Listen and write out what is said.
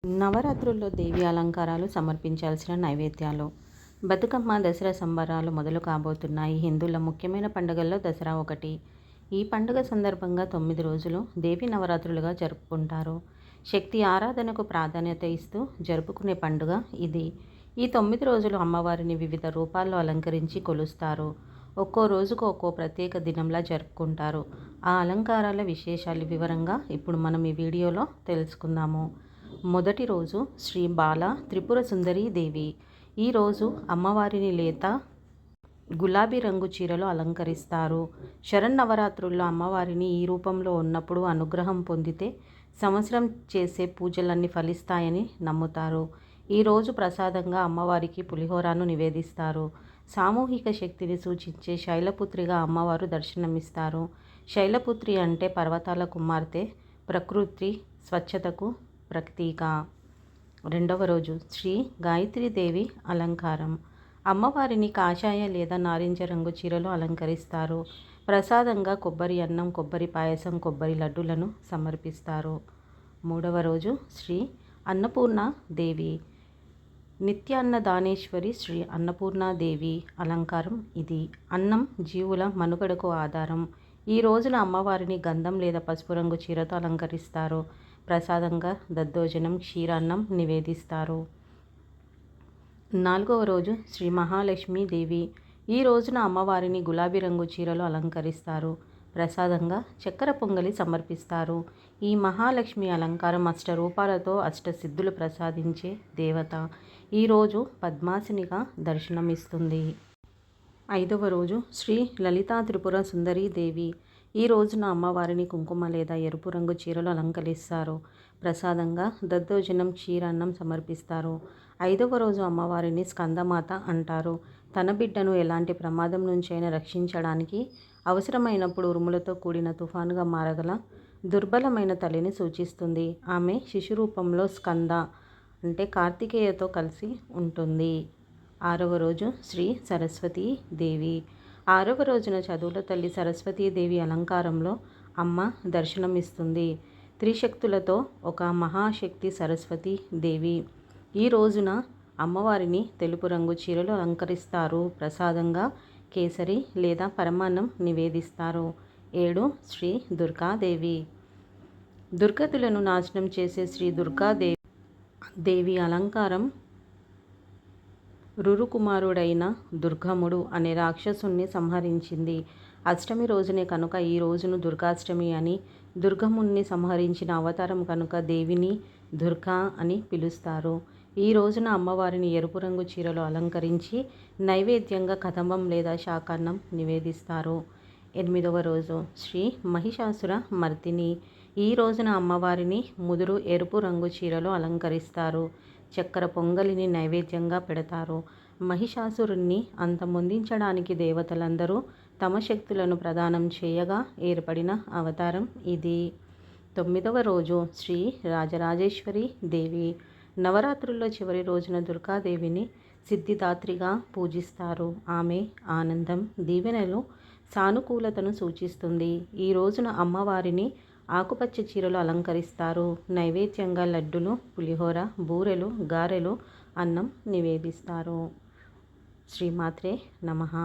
నవరాత్రుల్లో దేవి అలంకారాలు సమర్పించాల్సిన నైవేద్యాలు. బతుకమ్మ, దసరా సంబరాలు మొదలు కాబోతున్నాయి. హిందువుల ముఖ్యమైన పండుగల్లో దసరా ఒకటి. ఈ పండుగ సందర్భంగా 9 రోజులు దేవి నవరాత్రులుగా జరుపుకుంటారు. శక్తి ఆరాధనకు ప్రాధాన్యత ఇస్తూ జరుపుకునే పండుగ ఇది. ఈ 9 రోజులు అమ్మవారిని వివిధ రూపాల్లో అలంకరించి కొలుస్తారు. ఒక్కో రోజుకు ఒక్కో ప్రత్యేక దినంలా జరుపుకుంటారు. ఆ అలంకారాల విశేషాలు వివరంగా ఇప్పుడు మనం ఈ వీడియోలో తెలుసుకుందాము. మొదటి రోజు శ్రీ బాల త్రిపుర సుందరీ దేవి. ఈరోజు అమ్మవారిని లేత గులాబీ రంగు చీరలో అలంకరిస్తారు. శరన్నవరాత్రుల్లో అమ్మవారిని ఈ రూపంలో ఉన్నప్పుడు అనుగ్రహం పొందితే సంవత్సరం చేసే పూజలన్నీ ఫలిస్తాయని నమ్ముతారు. ఈరోజు ప్రసాదంగా అమ్మవారికి పులిహోరను నివేదిస్తారు. సామూహిక శక్తిని సూచించే శైలపుత్రిగా అమ్మవారు దర్శనమిస్తారు. శైలపుత్రి అంటే పర్వతాల కుమార్తె, ప్రకృతి స్వచ్ఛతకు ప్రతీక. రెండవ రోజు శ్రీ గాయత్రీదేవి అలంకారం. అమ్మవారిని కాషాయ లేదా నారింజ రంగు చీరలో అలంకరిస్తారు. ప్రసాదంగా కొబ్బరి అన్నం, కొబ్బరి పాయసం, కొబ్బరి లడ్డులను సమర్పిస్తారు. మూడవ రోజు శ్రీ అన్నపూర్ణ దేవి. నిత్యాన్నదానేశ్వరి శ్రీ అన్నపూర్ణాదేవి అలంకారం ఇది. అన్నం జీవుల మనుగడకు ఆధారం. ఈ రోజున అమ్మవారిని గంధం లేదా పసుపు రంగు చీరతో అలంకరిస్తారు. ప్రసాదంగా దద్దోజనం, క్షీరాన్నం నివేదిస్తారు. నాలుగవ రోజు శ్రీ మహాలక్ష్మీ దేవి. ఈ రోజున అమ్మవారిని గులాబీ రంగు చీరలో అలంకరిస్తారు. ప్రసాదంగా చక్కెర పొంగలి సమర్పిస్తారు. ఈ మహాలక్ష్మి అలంకారం అష్టరూపాలతో అష్టసిద్ధులు ప్రసాదించే దేవత. ఈరోజు పద్మాసినిగా దర్శనమిస్తుంది. ఐదవ రోజు శ్రీ లలితా త్రిపుర సుందరీ దేవి. ఈ రోజున అమ్మవారిని కుంకుమ లేదా ఎరుపు రంగు చీరలు అలంకరిస్తారు. ప్రసాదంగా దద్దోజనం, క్షీరాన్నం సమర్పిస్తారు. ఐదవ రోజు అమ్మవారిని స్కందమాత అంటారు. తన బిడ్డను ఎలాంటి ప్రమాదం నుంచైనా రక్షించడానికి అవసరమైనప్పుడు ఉరుములతో కూడిన తుఫానుగా మారగల దుర్బలమైన తల్లిని సూచిస్తుంది. ఆమె శిశు రూపంలో స్కంద అంటే కార్తికేయతో కలిసి ఉంటుంది. ఆరవ రోజు శ్రీ సరస్వతీ దేవి. ఆరవ రోజున చదువుల తల్లి సరస్వతీదేవి అలంకారంలో అమ్మ దర్శనమిస్తుంది. త్రిశక్తులతో ఒక మహాశక్తి సరస్వతీ దేవి. ఈ రోజున అమ్మవారిని తెలుపు రంగు చీరలు అలంకరిస్తారు. ప్రసాదంగా కేసరి లేదా పరమాన్నం నివేదిస్తారు. 7 శ్రీ దుర్గాదేవి. దుర్గతులను నాశనం చేసే శ్రీ దుర్గాదేవి అలంకారం రురుకుమారుడైన దుర్గముడు అనే రాక్షసుణ్ణి సంహరించింది. అష్టమి రోజునే కనుక ఈ రోజును దుర్గాష్టమి అని, దుర్గముణ్ణి సంహరించిన అవతారం కనుక దేవిని దుర్గా అని పిలుస్తారు. ఈ రోజున అమ్మవారిని ఎరుపు రంగు చీరలో అలంకరించి నైవేద్యంగా కదంబం లేదా శాకాన్నం నివేదిస్తారు. 8వ రోజు శ్రీ మహిషాసుర మర్దిని. ఈ రోజున అమ్మవారిని ముదురు ఎరుపు రంగు చీరలో అలంకరిస్తారు. చక్కెర పొంగలిని నైవేద్యంగా పెడతారు. మహిషాసురుణ్ణి అంతమొందించడానికి దేవతలందరూ తమ శక్తులను ప్రదానం చేయగా ఏర్పడిన అవతారం ఇది. 9వ రోజు శ్రీ రాజరాజేశ్వరి దేవి. నవరాత్రుల్లో చివరి రోజున దుర్గాదేవిని సిద్ధిదాత్రిగా పూజిస్తారు. ఆమె ఆనందం, దీవెనలు, సానుకూలతను సూచిస్తుంది. ఈ రోజున అమ్మవారిని ఆకుపచ్చ చీరలు అలంకరిస్తారు. నైవేద్యంగా లడ్డులు, పులిహోర, బూరెలు, గారెలు, అన్నం నివేదిస్తారు. శ్రీమాత్రే నమః.